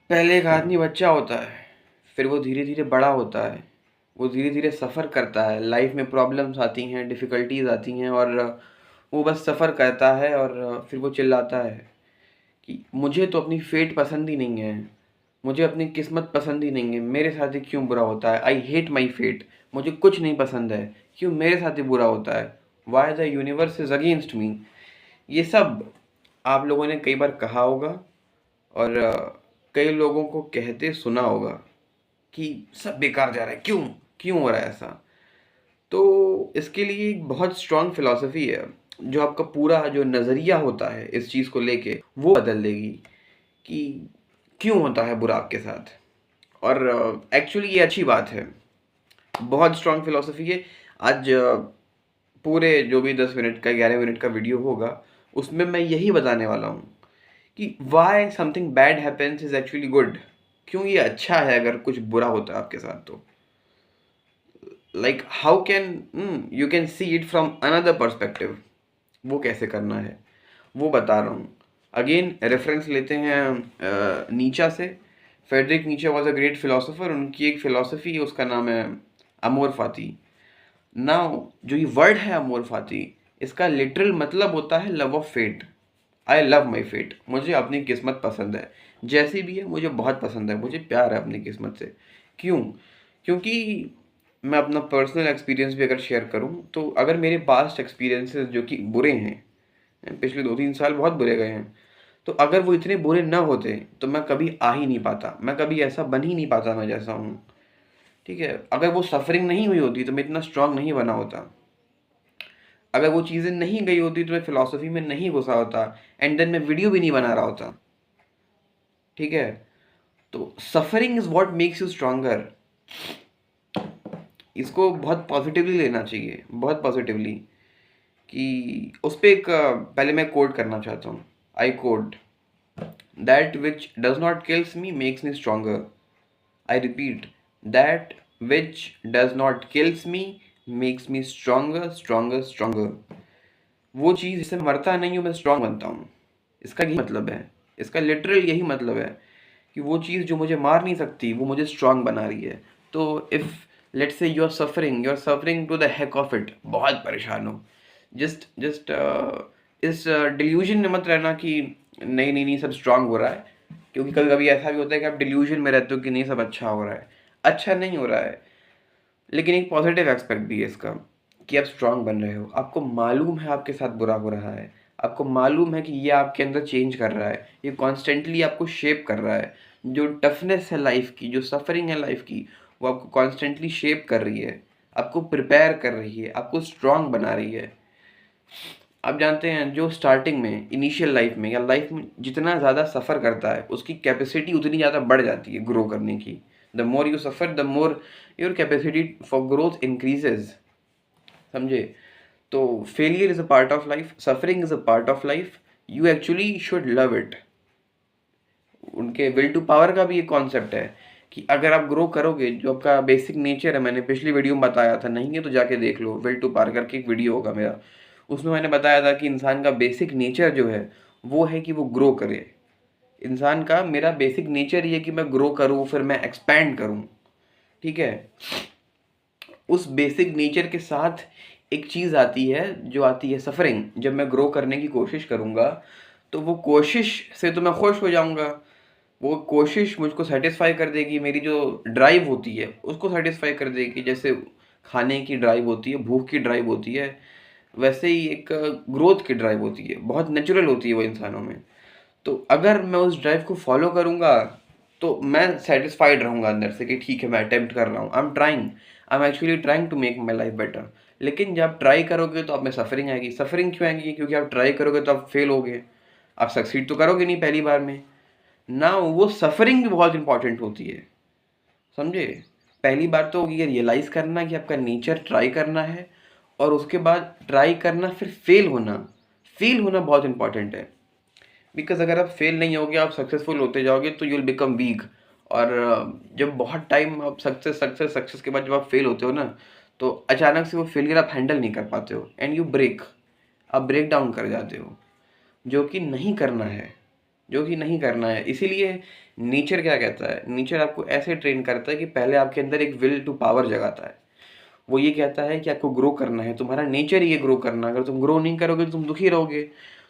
पहले एक आदमी बच्चा होता है, फिर वो धीरे धीरे बड़ा होता है, वो धीरे धीरे सफ़र करता है, लाइफ में प्रॉब्लम्स आती हैं, डिफ़िकल्टीज आती हैं और वो बस सफ़र करता है और फिर वो चिल्लाता है कि मुझे तो अपनी फेट पसंद ही नहीं है, मुझे अपनी किस्मत पसंद ही नहीं है, मेरे साथ ही क्यों बुरा होता है, आई हेट माई फेट, मुझे कुछ नहीं पसंद है, क्यों मेरे साथ ही बुरा होता है, why the universe is against me. ये सब आप लोगों ने कई बार कहा होगा और कई लोगों को कहते सुना होगा कि सब बेकार जा रहा है, क्यों क्यों हो रहा है ऐसा। तो इसके लिए एक बहुत स्ट्रॉन्ग फिलॉसफी है जो आपका पूरा जो नज़रिया होता है इस चीज़ को लेके वो बदल देगी कि क्यों होता है बुरा आपके साथ। और एक्चुअली ये अच्छी बात है, बहुत स्ट्रॉन्ग फिलॉसफी है। आज पूरे जो भी 10 मिनट का 11 मिनट का वीडियो होगा उसमें मैं यही बताने वाला हूँ कि Y something bad happens is actually good. क्यों ये अच्छा है अगर कुछ बुरा होता है आपके साथ तो। Like how can you can see it from another perspective. वो कैसे करना है वो बता रहा हूँ। अगेन रेफरेंस लेते हैं नीचा से। फेडरिक नीचे वॉज अ ग्रेट फिलोसोफर, उनकी एक फिलोसफी है उसका नाम है अमोर फाती। नाउ जो ये वर्ड है अमोर फाती, इसका लिटरल मतलब होता है love of fate. I love my fate, मुझे अपनी किस्मत पसंद है, जैसी भी है मुझे बहुत पसंद है, मुझे प्यार है अपनी किस्मत से। क्यों? क्योंकि मैं अपना पर्सनल एक्सपीरियंस भी अगर शेयर करूं तो अगर मेरे पास्ट एक्सपीरियंसेस जो कि बुरे हैं, पिछले 2-3 साल बहुत बुरे गए हैं, तो अगर वो इतने बुरे ना होते तो मैं कभी आ ही नहीं पाता, मैं कभी ऐसा बन ही नहीं पाता मैं जैसा हूँ। ठीक है, अगर वो सफरिंग नहीं हुई होती तो मैं इतना स्ट्रांग नहीं बना होता, अगर वो चीज़ें नहीं गई होती तो मैं फिलोसफी में नहीं घुसा होता, एंड देन मैं वीडियो भी नहीं बना रहा होता। ठीक है, तो suffering is what makes you stronger. इसको बहुत पॉजिटिवली लेना चाहिए, बहुत पॉजिटिवली। कि उस पर एक पहले मैं कोट करना चाहता हूँ। I quote, that which does not kills me makes me stronger. I repeat, that which does not kills me makes me stronger stronger stronger. वो चीज़ जिससे मरता नहीं हूँ मैं स्ट्रांग बनता हूँ। इसका यही मतलब है, इसका लिटरल यही मतलब है कि वो चीज़ जो मुझे मार नहीं सकती वो मुझे स्ट्रांग बना रही है। तो if let's say you are suffering to the heck of it, बहुत परेशान हो, जस्ट जस्ट इस डिल्यूजन में मत रहना कि नहीं नहीं नहीं सब स्ट्रांग हो रहा है। क्योंकि कभी कभी ऐसा भी होता है कि आप डिल्यूजन में रहते हो कि नहीं सब अच्छा हो रहा है, अच्छा नहीं हो रहा है। लेकिन एक पॉजिटिव एस्पेक्ट भी है इसका कि आप स्ट्रांग बन रहे हो, आपको मालूम है आपके साथ बुरा हो रहा है, आपको मालूम है कि ये आपके अंदर चेंज कर रहा है, ये कॉन्स्टेंटली आपको शेप कर रहा है। जो टफनेस है लाइफ की, जो सफरिंग है लाइफ की, वो आपको कॉन्स्टेंटली शेप कर रही है, आपको प्रिपेयर कर रही है, आपको स्ट्रांग बना रही है। आप जानते हैं जो स्टार्टिंग में इनिशियल लाइफ में या लाइफ में जितना ज़्यादा सफ़र करता है उसकी कैपेसिटी उतनी ज़्यादा बढ़ जाती है ग्रो करने की। The more you suffer the more your capacity for growth increases. समझे? तो failure is a part of life, suffering is a part of life, you actually should love it. उनके विल टू पावर का भी एक concept है कि अगर आप ग्रो करोगे, जो आपका बेसिक नेचर है, मैंने पिछली वीडियो में बताया था, नहीं है तो जाके देख लो, विल टू पावर करके एक वीडियो होगा मेरा, उसमें मैंने बताया था कि इंसान का बेसिक नेचर जो है वो है कि वो ग्रो करे। इंसान का मेरा बेसिक नेचर ये है कि मैं ग्रो करूँ, फिर मैं एक्सपैंड करूँ। ठीक है, उस बेसिक नेचर के साथ एक चीज़ आती है जो आती है सफरिंग। जब मैं ग्रो करने की कोशिश करूँगा तो वो कोशिश से तो मैं खुश हो जाऊँगा, वो कोशिश मुझको सेटिस्फाई कर देगी, मेरी जो ड्राइव होती है उसको सेटिस्फाई कर देगी। जैसे खाने की ड्राइव होती है, भूख की ड्राइव होती है, वैसे ही एक ग्रोथ की ड्राइव होती है, बहुत नेचुरल होती है वो इंसानों में। तो अगर मैं उस ड्राइव को फॉलो करूँगा तो मैं सेटिस्फाइड रहूँगा अंदर से कि ठीक है मैं अटेम्प्ट कर रहा हूँ, I am actually trying to make my life better. लेकिन जब आप ट्राई करोगे तो आप में सफरिंग आएगी। सफरिंग क्यों आएगी? क्योंकि आप ट्राई करोगे तो आप फेल होगे, आप सक्सीड तो करोगे नहीं पहली बार में ना। वो सफरिंग भी बहुत इंपॉर्टेंट होती है, समझे? पहली बार तो ये रियलाइज़ करना कि आपका नेचर ट्राई करना है, और उसके बाद ट्राई करना, फिर फेल होना बहुत इंपॉर्टेंट है। बिकॉज अगर आप फेल नहीं होगे, आप सक्सेसफुल होते जाओगे तो यू विल बिकम वीक। और जब बहुत टाइम आप सक्सेस के बाद जब आप फेल होते हो ना, तो अचानक से वो फेलियर आप हैंडल नहीं कर पाते हो एंड यू ब्रेक, आप ब्रेक डाउन कर जाते हो, जो कि नहीं करना है। जो कि नहीं करना है। इसीलिए नेचर क्या कहता है, नेचर आपको ऐसे ट्रेन करता है कि पहले आपके अंदर एक विल टू पावर जगाता है। वो ये कहता है कि आपको ग्रो करना है, तुम्हारा नेचर ही है ग्रो करना। अगर तुम ग्रो नहीं करोगे तो तुम दुखी रहोगे।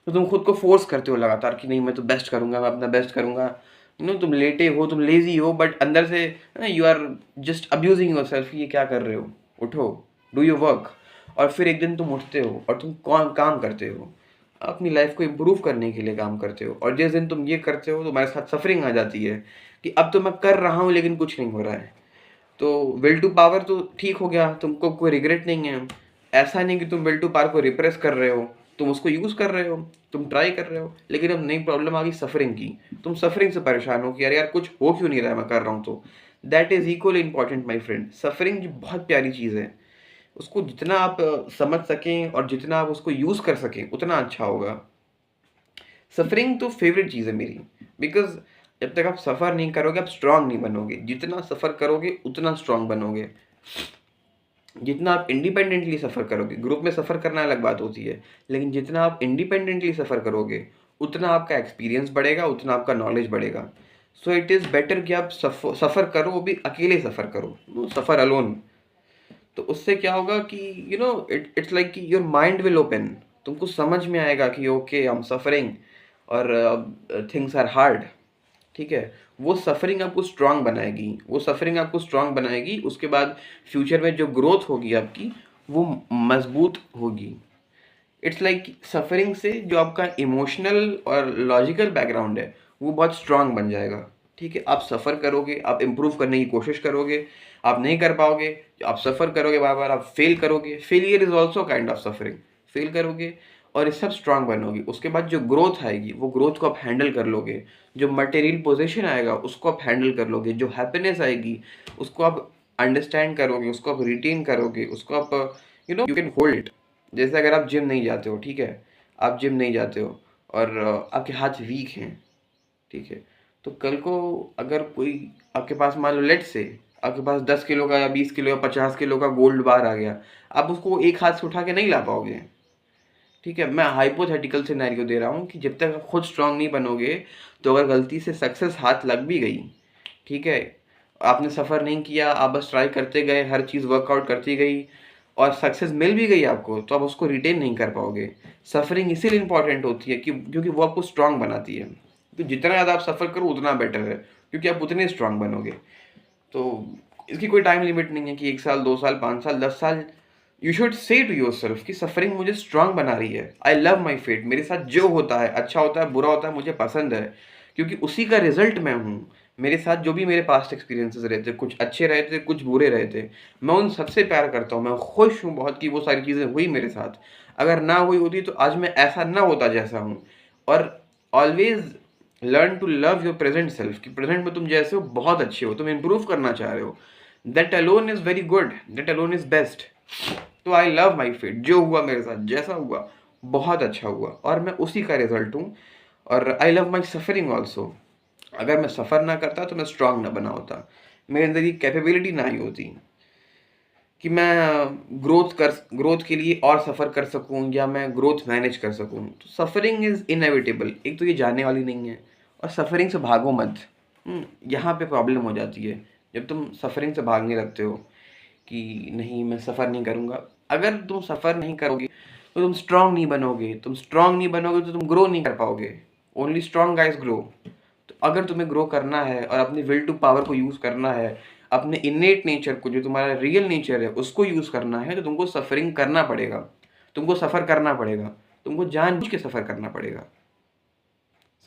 तो तुम खुद को फोर्स करते हो लगातार कि नहीं मैं तो बेस्ट करूंगा, मैं अपना बेस्ट करूंगा। तुम लेटे हो, तुम लेजी हो, बट अंदर से you are just abusing yourself. ये क्या कर रहे हो, उठो, डू योर वर्क। और फिर एक दिन तुम उठते हो और तुम काम करते हो, अपनी लाइफ को इम्प्रूव करने के लिए काम करते हो। और जिस दिन तुम ये करते हो तो तुम्हारे साथ सफरिंग आ जाती है कि अब तो मैं कर रहा हूँ लेकिन कुछ नहीं हो रहा है। तो विल टू पावर तो ठीक हो गया, तुमको कोई रिग्रेट नहीं है। ऐसा नहीं कि तुम विल टू पावर को रिप्रेस कर रहे हो, तुम उसको यूज़ कर रहे हो, तुम ट्राई कर रहे हो। लेकिन अब नई प्रॉब्लम आ गई सफरिंग की। तुम सफरिंग से परेशान हो कि यार यार कुछ हो क्यों नहीं रहा है, मैं कर रहा हूँ तो। That is equally important my friend. Suffering बहुत प्यारी चीज़ है। उसको जितना आप समझ सकें और जितना आप उसको यूज़ कर सकें उतना अच्छा होगा। सफरिंग तो फेवरेट चीज़ है मेरी, बिकॉज जब तक आप सफ़र नहीं करोगे आप स्ट्रांग नहीं बनोगे। जितना सफ़र करोगे उतना स्ट्रांग बनोगे। जितना आप इंडिपेंडेंटली सफ़र करोगे, ग्रुप में सफ़र करना अलग बात होती है, लेकिन जितना आप इंडिपेंडेंटली सफ़र करोगे उतना आपका एक्सपीरियंस बढ़ेगा, उतना आपका नॉलेज बढ़ेगा। सो इट इज़ बेटर कि आप सफ़र करो, वो भी अकेले सफ़र करो, सफ़र अलोन। तो उससे क्या होगा कि इट्स लाइक कि योर माइंड विल ओपन। तुमको समझ में आएगा कि ओके आई एम सफरिंग और थिंग्स आर हार्ड। ठीक है, वो सफरिंग आपको स्ट्रांग बनाएगी, वो सफरिंग आपको स्ट्रांग बनाएगी। उसके बाद फ्यूचर में जो ग्रोथ होगी आपकी वो मजबूत होगी। इट्स लाइक सफरिंग से जो आपका इमोशनल और लॉजिकल बैकग्राउंड है वो बहुत स्ट्रांग बन जाएगा। ठीक है, आप सफ़र करोगे, आप इम्प्रूव करने की कोशिश करोगे, आप नहीं कर पाओगे, आप सफ़र करोगे बार बार, आप फेल करोगे। Failure is also kind of suffering. Fail करोगे और इस सब स्ट्रांग बनोगे। उसके बाद जो ग्रोथ आएगी वो ग्रोथ को आप हैंडल कर लोगे। जो मटेरियल पोजीशन आएगा उसको आप हैंडल कर लोगे। जो हैप्पीनेस आएगी उसको आप अंडरस्टैंड करोगे, उसको आप रिटेन करोगे, उसको आप यू कैन होल्ड इट। जैसे अगर आप जिम नहीं जाते हो, ठीक है, आप जिम नहीं जाते हो और आपके हाथ वीक हैं, ठीक है, तो कल को अगर कोई आपके पास मान लो लेट से आपके पास 10 किलो का या 20 किलो या 50 किलो का गोल्ड बार आ गया, आप उसको एक हाथ से उठा के नहीं ला पाओगे। ठीक है, मैं हाइपोथेटिकल सिनेरियो दे रहा हूँ कि जब तक आप खुद स्ट्रांग नहीं बनोगे तो अगर गलती से सक्सेस हाथ लग भी गई, ठीक है, आपने सफ़र नहीं किया, आप बस ट्राई करते गए, हर चीज़ वर्कआउट करती गई और सक्सेस मिल भी गई आपको, तो आप उसको रिटेन नहीं कर पाओगे। सफरिंग इसीलिए इंपॉर्टेंट होती है कि क्योंकि वो आपको स्ट्रांग बनाती है। तो जितना ज़्यादा आप सफ़र करो उतना बेटर है, क्योंकि आप उतने स्ट्रांग बनोगे। तो इसकी कोई टाइम लिमिट नहीं है कि 1 साल, 2 साल, 5 साल, 10 साल। You should say to yourself कि सफरिंग मुझे स्ट्रांग बना रही है। I love my fate. मेरे साथ जो होता है, अच्छा होता है, बुरा होता है, मुझे पसंद है, क्योंकि उसी का रिजल्ट मैं हूँ। मेरे साथ जो भी मेरे पास्ट एक्सपीरियंसेस रहे थे, कुछ अच्छे रहे थे, कुछ बुरे रहे थे, मैं उन सबसे प्यार करता हूँ। मैं खुश हूँ बहुत कि वो सारी चीज़ें हुई मेरे साथ। अगर ना हुई होती तो आज मैं ऐसा ना होता जैसा हूँ। और always learn to love your present self कि प्रेजेंट में तुम जैसे हो बहुत अच्छे हो, तुम इम्प्रूव करना चाह रहे हो। That alone is very good, that alone is best. तो आई लव माई फेट। जो हुआ मेरे साथ, जैसा हुआ, बहुत अच्छा हुआ और मैं उसी का रिजल्ट हूँ। और आई लव माई सफरिंग ऑल्सो। अगर मैं सफ़र ना करता तो मैं स्ट्रांग ना बना होता, मेरे अंदर ये कैपेबिलिटी ना आई होती कि मैं ग्रोथ के लिए और सफ़र कर सकूं या मैं ग्रोथ मैनेज कर सकूं। तो सफ़रिंग इज़ इनएविटेबल। एक तो ये जाने वाली नहीं है, और सफ़रिंग से भागो मत। यहाँ पे प्रॉब्लम हो जाती है जब तुम सफ़रिंग से भागने लगते हो कि नहीं मैं सफ़र नहीं करूँगा। अगर तुम सफ़र नहीं करोगे तो तुम स्ट्रांग नहीं बनोगे। तुम स्ट्रांग नहीं बनोगे तो तुम ग्रो नहीं कर पाओगे। Only strong guys grow. तो अगर तुम्हें ग्रो करना है और अपनी विल टू पावर को यूज़ करना है, अपने इनेट नेचर को, जो तुम्हारा रियल नेचर है उसको यूज़ करना है, तो तुमको सफरिंग करना पड़ेगा। तुमको सफ़र करना पड़ेगा। तुमको जानबूझ के सफ़र करना पड़ेगा।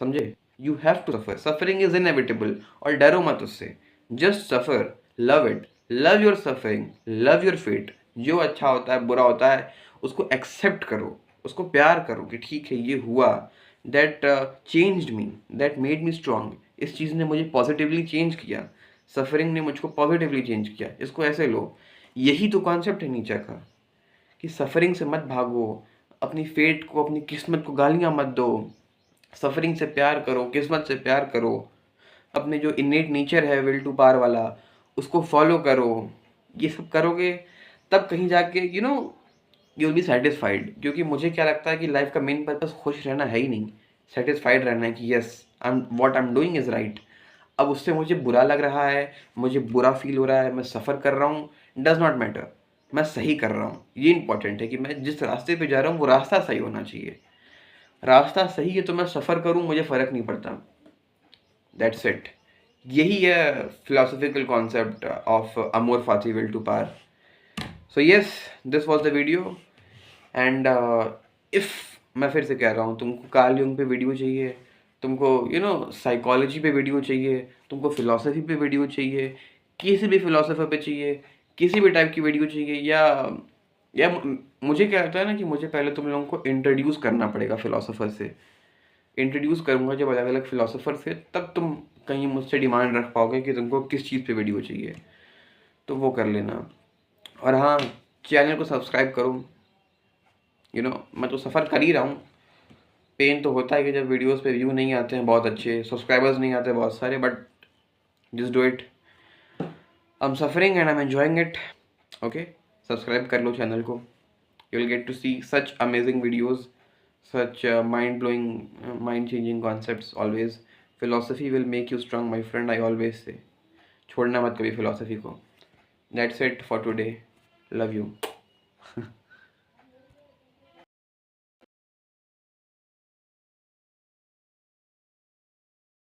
समझे? You have to suffer. Suffering is inevitable और डरो मत उससे। Just suffer, love it, love your suffering, love your fate. जो अच्छा होता है, बुरा होता है, उसको एक्सेप्ट करो, उसको प्यार करो कि ठीक है ये हुआ। That changed me, that made me strong. इस चीज़ ने मुझे पॉजिटिवली चेंज किया। सफरिंग ने मुझको पॉजिटिवली चेंज किया। इसको ऐसे लो। यही तो कॉन्सेप्ट है नीचे का कि सफरिंग से मत भागो, अपनी फेट को, अपनी किस्मत को गालियाँ मत दो। सफरिंग से प्यार करो, किस्मत से प्यार करो। अपने जो इनेट नेचर है विल टू पार वाला, उसको फॉलो करो। ये सब करोगे तब कहीं जाके यू विल बी सेटिस्फाइड। क्योंकि मुझे क्या लगता है कि लाइफ का मेन पर्पस खुश रहना है ही नहीं, सेटिस्फाइड रहना है कि yes what I am doing is right. अब उससे मुझे बुरा लग रहा है, मुझे बुरा फील हो रहा है, मैं सफ़र कर रहा हूँ, डज़ नॉट मैटर, मैं सही कर रहा हूँ। ये इंपॉर्टेंट है कि मैं जिस रास्ते पे जा रहा हूँ वो रास्ता सही होना चाहिए। रास्ता सही है तो मैं सफ़र करूँ, मुझे फ़र्क नहीं पड़ता। That's it. यही है philosophical concept of amor fati will to power. So yes, this was the video. And if मैं फिर से कह रहा हूँ, तुमको कार्ल यूंग पे वीडियो चाहिए, तुमको साइकोलॉजी पे वीडियो चाहिए, तुमको फिलॉसफी पे वीडियो चाहिए, किसी भी फिलोसोफर पे चाहिए, किसी भी टाइप की वीडियो चाहिए, या मुझे क्या लगता है ना कि मुझे पहले तुम लोगों को इंट्रोड्यूस करना पड़ेगा फिलोसोफर से। इंट्रोड्यूस करूँगा जब अलग अलग फिलोसोफर से, तब तुम कहीं मुझसे डिमांड रख पाओगे कि तुमको किस चीज़ पे वीडियो चाहिए, तो वो कर लेना। और हाँ, चैनल को सब्सक्राइब करो। मैं तो सफ़र कर ही रहा हूँ। पेन तो होता है कि जब वीडियोस पे व्यू नहीं आते हैं बहुत अच्छे, सब्सक्राइबर्स नहीं आते बहुत सारे, but just do it. I am suffering and I am enjoying it. Okay, subscribe कर लो चैनल को। You will get to see such amazing videos, such mind blowing, mind changing concepts always. Philosophy will make you strong my friend, I always say. छोड़ना मत कभी philosophy को। That's it for today. Love you.